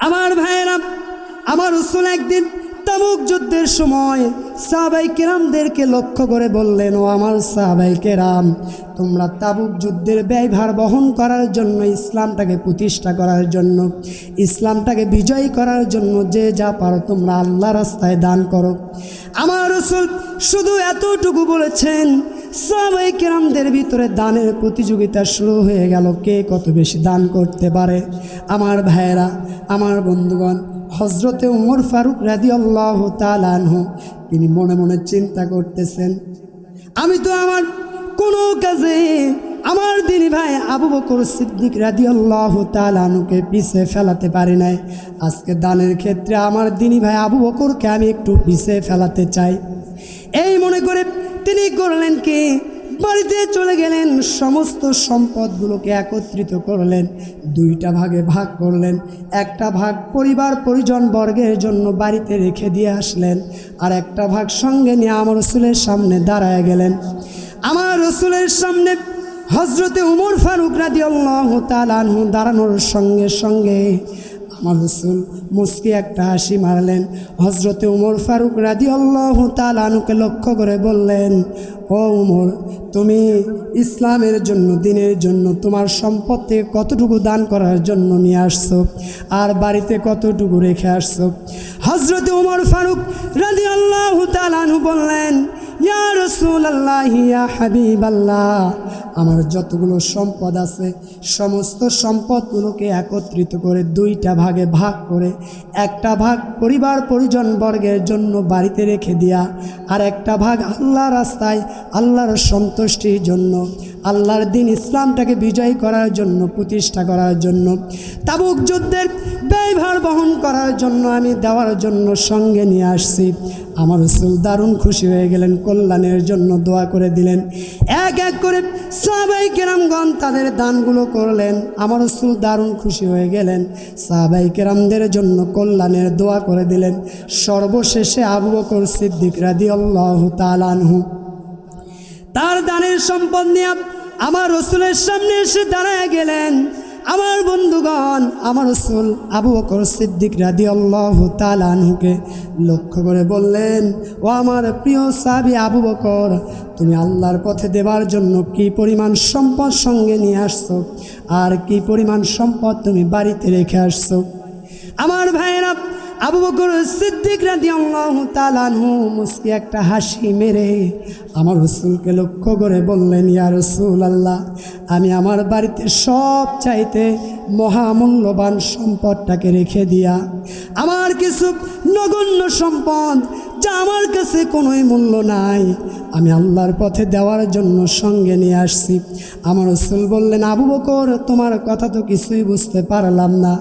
আমার ভাইরা, আমার রাসূল একদিন তাবুক যুদ্ধের সময় সাহাবায়ে কেরামদেরকে লক্ষ্য করে বললেন, ও আমার সাহাবায়ে কেরাম, তোমরা তাবুক যুদ্ধের ব্যয়ভার বহন করার জন্য, ইসলামটাকে প্রতিষ্ঠা করার জন্য, ইসলামটাকে বিজয়ী করার জন্য যে যা পারো তোমরা আল্লাহ রাস্তায় দান করো। আমার রাসূল শুধু এতটুকু বলেছেন, সাহাবায়ে কেরামদের ভিতরে দানের প্রতিযোগিতা শুরু হয়ে গেল, কে কত বেশি দান করতে পারে। আমার ভাইয়েরা, আমার বন্ধুগণ, হজরতে উমর ফারুক রাদিয়াল্লাহু তাআলা আনহু তিনি মনে মনে চিন্তা করতেছেন, আমি তো আমার কোনো কাজে আমার দিনী ভাই আবু বকর সিদ্দিক রাদিয়াল্লাহু তাআলা আনহুকে পিছিয়ে ফেলাতে পারি নাই। আজকে দানের ক্ষেত্রে আমার দিনী ভাই আবু বকরকে আমি একটু পিছিয়ে ফেলাতে চাই। এই মনে করে তিনি করলেন কি, বাড়িতে চলে গেলেন, সমস্ত সম্পদগুলোকে একত্রিত করলেন, দুইটা ভাগে ভাগ করলেন। একটা ভাগ পরিবার পরিজন বর্গের জন্য বাড়িতে রেখে দিয়ে আসলেন, আর একটা ভাগ সঙ্গে নিয়ে আমার রাসূলের সামনে দাঁড়ায় গেলেন। আমার রাসূলের সামনে হজরতে উমর ফারুক রাদিয়াল্লাহু তাআলা আনহু দাঁড়ানোর সঙ্গে সঙ্গে আমার রাসূল মুস্কি একটা হাসি মারলেন। হজরতে উমর ফারুক রাদিয়াল্লাহু তাআলা আনহুকে লক্ষ্য করে বললেন, ও উমর, তুমি ইসলামের জন্য, দ্বীনের জন্য তোমার সম্পদ থেকে কতটুকু দান করার জন্য নিয়ে আসছো, আর বাড়িতে কতটুকু রেখে আসছো? হজরতে উমর ফারুক রাদিয়াল্লাহু তাআলা আনহু বললেন, ইয়া রাসূলুল্লাহ, ইয়া হাবিবাল্লাহ, আমার যতগুলো সম্পদ আছে সমস্ত সম্পদগুলোকে একত্রিত করে দুইটা ভাগে ভাগ করে, একটা ভাগ পরিবার পরিজন বর্গের জন্য বাড়িতে রেখে দিয়া, আর একটা ভাগ আল্লাহ রাস্তায় আল্লাহর সন্তুষ্টির জন্য, আল্লাহর দ্বীন ইসলামটাকে বিজয় করার জন্য, প্রতিষ্ঠা করার জন্য, তাবুক যুদ্ধের ব্যয়ভার বহন করার জন্য আমি দেওয়ার জন্য সঙ্গে নিয়ে আসছি। আমার রাসূল দারুণ খুশি হয়ে গেলেন, কল্যাণের জন্য দোয়া করে দিলেন। এক এক করে সাহাবায়ে কেরামগণ তাদের দানগুলো করলেন। আমার রাসূল দারুণ খুশি হয়ে গেলেন, সাহাবায়ে কেরামদের জন্য কল্যাণের দোয়া করে দিলেন। সর্বশেষে আবু বকর সিদ্দিক রাদিয়াল্লাহু তাআলা আনহু তার দানের সম্পদ নিয়ে আমার রাসূলের সামনে এসে দাঁড়ায় গেলেন। আমার বন্ধুগণ, আমার রাসূল আবু বকর সিদ্দিক রাদিয়াল্লাহু তাআলা আনহুকে লক্ষ্য করে বললেন, ও আমার প্রিয় সাহাবী আবু বকর, তুমি আল্লাহর পথে দেবার জন্য কি পরিমাণ সম্পদ সঙ্গে নিয়ে আসছো, আর কি পরিমাণ সম্পদ তুমি বাড়িতে রেখে আসছো? আমার ভাইয়েরা, আবু বকর সিদ্দিক রাদিয়াল্লাহু তাআলা আনহু মুস্কি একটা হাসি মেরে আমার রাসূলকে লক্ষ্য করে বললেন, ইয়া রাসূলুল্লাহ, আমি আমার বাড়িতে সব চাইতে মহামূল্যবান সম্পদটাকে রেখে দিয়া আমার কিছু নগণ্য সম্পদ, যা আমার কাছে কোনোই মূল্য নাই, আমি আল্লাহর পথে দেওয়ার জন্য সঙ্গে নিয়ে আসছি। আমার রাসূল বললেন, আবু বকর, তোমার কথা তো কিছুই বুঝতে পারলাম না।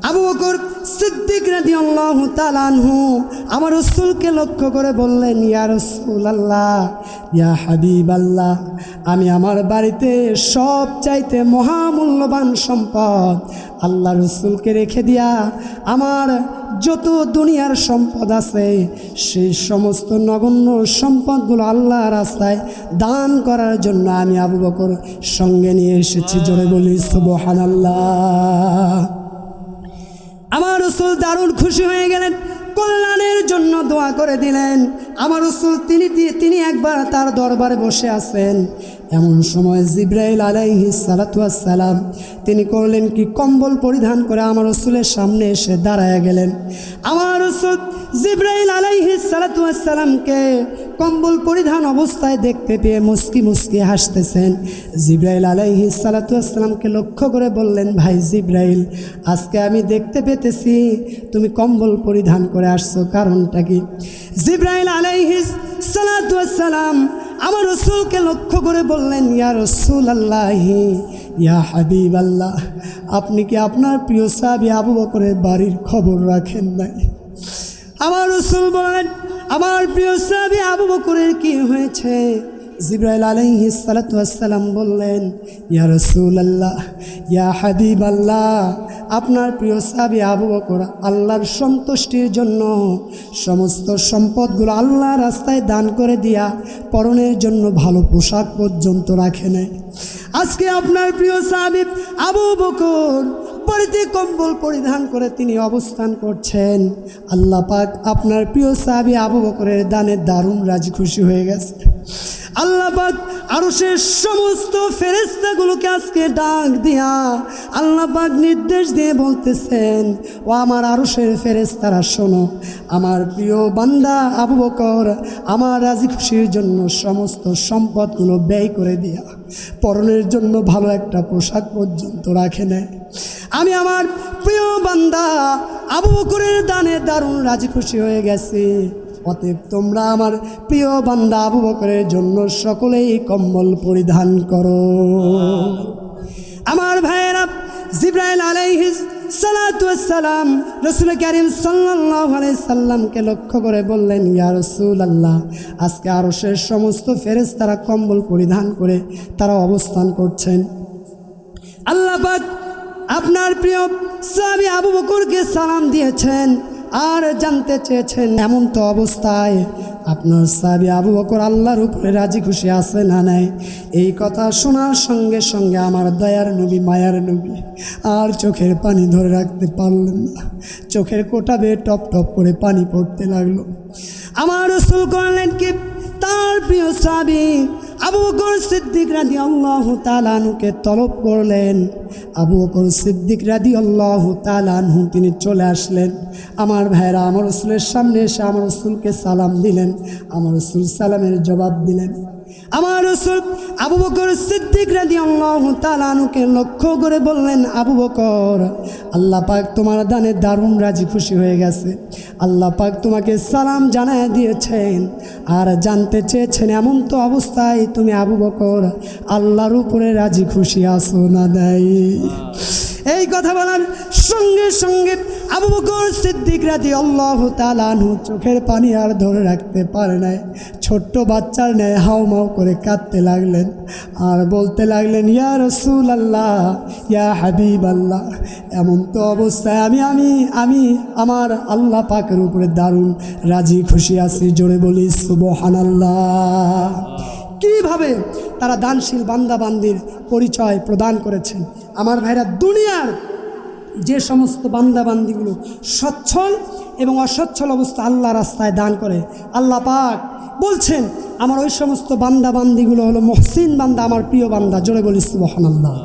আবু বকর সিদ্দিক রাদিয়াল্লাহু তাআলা আনহু আমার রাসূলকে লক্ষ্য করে বললেন, ইয়া রাসূলুল্লাহ, ইয়া হাবিবাল্লাহ, আমি আমার বাড়িতে সব চাইতে মহামূল্যবান সম্পদ আল্লাহ রাসূলকে রেখে দিয়া আমার যত দুনিয়ার সম্পদ আছে সেই সমস্ত নগণ্য সম্পদগুলো আল্লাহ রাস্তায় দান করার জন্য আমি আবু বকর সঙ্গে নিয়ে এসেছি। জোরে বলি সুবহানাল্লাহ। আমার রাসূল দারুণ খুশি হয়ে গেলেন, কল্যাণের জন্য দোয়া করে দিলেন। আমার রাসূল তিনি একবার তার দরবারে বসে আছেন, এমন সময় জিবরাইল আলাইহিস সালাতু ওয়াস সালাম তিনি করলেন কি, কম্বল পরিধান করে আমার রাসূলের সামনে এসে দাঁড়ায় গেলেন। আমার রাসূল জিবরাইল আলাইহিস সালাতু ওয়াস সালামকে কম্বল পরিধান অবস্থায় দেখতে পেয়ে মুস্কি মুস্কি হাসতেছেন। জিবরাইল আলাইহিস সালাতু ওয়াস সালামকে লক্ষ্য করে বললেন, ভাই জিবরাইল, আজকে আমি দেখতে পেতেছি তুমি কম্বল পরিধান করে আসছো, কারণটা কি? জিবরাইল আলাইহিস সালাতু ওয়াস সালাম আমার রাসূলকে লক্ষ্য করে বললেন, ইয়া রাসূলুল্লাহ, ইয়া হাবিবাল্লাহ, আপনি কি আপনার প্রিয় সাহাবী আবু বকরের বাড়ির খবর রাখেন নাই? আমার রাসূল বলেন, আমার প্রিয় সাহাবী আবু বকরের কি হয়েছে? জিবরাইল আলাইহিস সালাতু ওয়াস সালাম বললেন, ইয়া রাসূলুল্লাহ, ইয়া হাবিবাল্লাহ, আপনার প্রিয় সাহাবী আবু বকর আল্লাহর সন্তুষ্টির জন্য সমস্ত সম্পদগুলো আল্লাহর রাস্তায় দান করে দিয়া পরনের জন্য ভালো পোশাক পর্যন্ত রাখে নাই। আজকে আপনার প্রিয় সাহাবী আবু বকর বাড়িতে কম্বল পরিধান করে তিনি অবস্থান করছেন। আল্লাহ পাক আপনার প্রিয় সাহাবী আবু বকরের দানে দারুণ রাজি খুশি হয়ে গেছে। আল্লাহ পাক আরশের সমস্ত ফেরেশতাগুলোকে আজকে ডাক দিয়া আল্লাহ পাক নির্দেশ দিয়ে বলতেছেন, ও আমার আরশের ফেরেশতারা শোনো, আমার প্রিয় বান্দা আবু বকর আমার রাজি খুশির জন্য সমস্ত সম্পদগুলো ব্যয় করে দিয়া পরনের জন্য ভালো একটা পোশাক পর্যন্ত রাখে নেয়। আমি আমার প্রিয় বান্দা আবু বকরের দানে দারুণ রাজি খুশি হয়ে গেছি। অতএব তোমরা আমার প্রিয় বান্দা আবু বকরের জন্য সকলেই কম্বল পরিধান করো। আমার ভাইয়েরা, জিবরাইল আলাইহিস সালাতু ওয়াস সালাম রাসূল কারীম সাল্লাল্লাহু আলাইহি সাল্লামকে লক্ষ্য করে বললেন, ইয়া রাসূলুল্লাহ, আজকে আরশের সমস্ত ফেরেশতারা কম্বল পরিধান করে তারা অবস্থান করছেন। আল্লাহ পাক আপনার প্রিয় সাহাবী আবু বকরকে সালাম দিয়েছেন আর জানতে চেয়েছেন এমন তো অবস্থায় আপনার সাহাবী আবু বকর আল্লাহর উপরে রাজি খুশি আছে না নাই। এই কথা শোনার সঙ্গে সঙ্গে আমার দয়ার নবী মায়ার নবী আর চোখের পানি ধরে রাখতে পারলেন না। চোখের কোটা বেয়ে টপ টপ করে পানি পড়তে লাগলো। আমার রাসূল করলেন কি, তার প্রিয় সাহাবী আবু বকর সিদ্দিক রাদিয়াল্লাহু তাআলা আনহুকে তলব করলেন। আবু বকর সিদ্দিক রাদিয়াল্লাহু তাআলা আনহু তিনি চলে আসলেন। আমার ভাইরা আমার রাসূলের সামনে এসে আমার রাসূলকে সালাম দিলেন। আমার রাসূল সালামের জবাব দিলেন। আমার রাসূল আবু বকর সিদ্দিক রাদিয়াল্লাহু তাআলা আনহুকে লক্ষ্য করে বললেন, আবু বকর, আল্লাহ পাক তোমার দানে দারুণ রাজি খুশি হয়ে গেছে। আল্লাহ পাক তোমাকে সালাম জানায় দিয়েছেন আর জানতে চেয়েছেন এমন তো অবস্থায় তুমি আবু বকর আল্লাহর উপরে রাজি খুশি আছো না নাই। এই কথা বলার সঙ্গে সঙ্গে আবু বকর সিদ্দিক রাদিয়াল্লাহু তাআলা আনহু চোখের পানি আর ধরে রাখতে পারে নাই। ছোট্ট বাচ্চার ন্যায় হাউমাউ করে কাঁদতে লাগলেন আর বলতে লাগলেন, ইয়া রাসূলুল্লাহ, ইয়া হাবিবাল্লাহ, এমন তো অবস্থায় আমি আমার আল্লাহ পাকের উপরে দারুণ রাজি খুশি আছি। জোরে বলি সুবহানাল্লাহ। কীভাবে তারা দানশীল বান্দাবান্দির পরিচয় প্রদান করেছেন। আমার ভাইরা, দুনিয়ার যে সমস্ত বান্দাবান্দিগুলো সচ্ছল এবং অসচ্ছল অবস্থা আল্লাহ রাস্তায় দান করে, আল্লাহ পাক বলছেন আমার ওই সমস্ত বান্দাবান্দিগুলো হলো মুহসিন বান্দা, আমার প্রিয় বান্দা। জোরে বলি সুবহানাল্লাহ।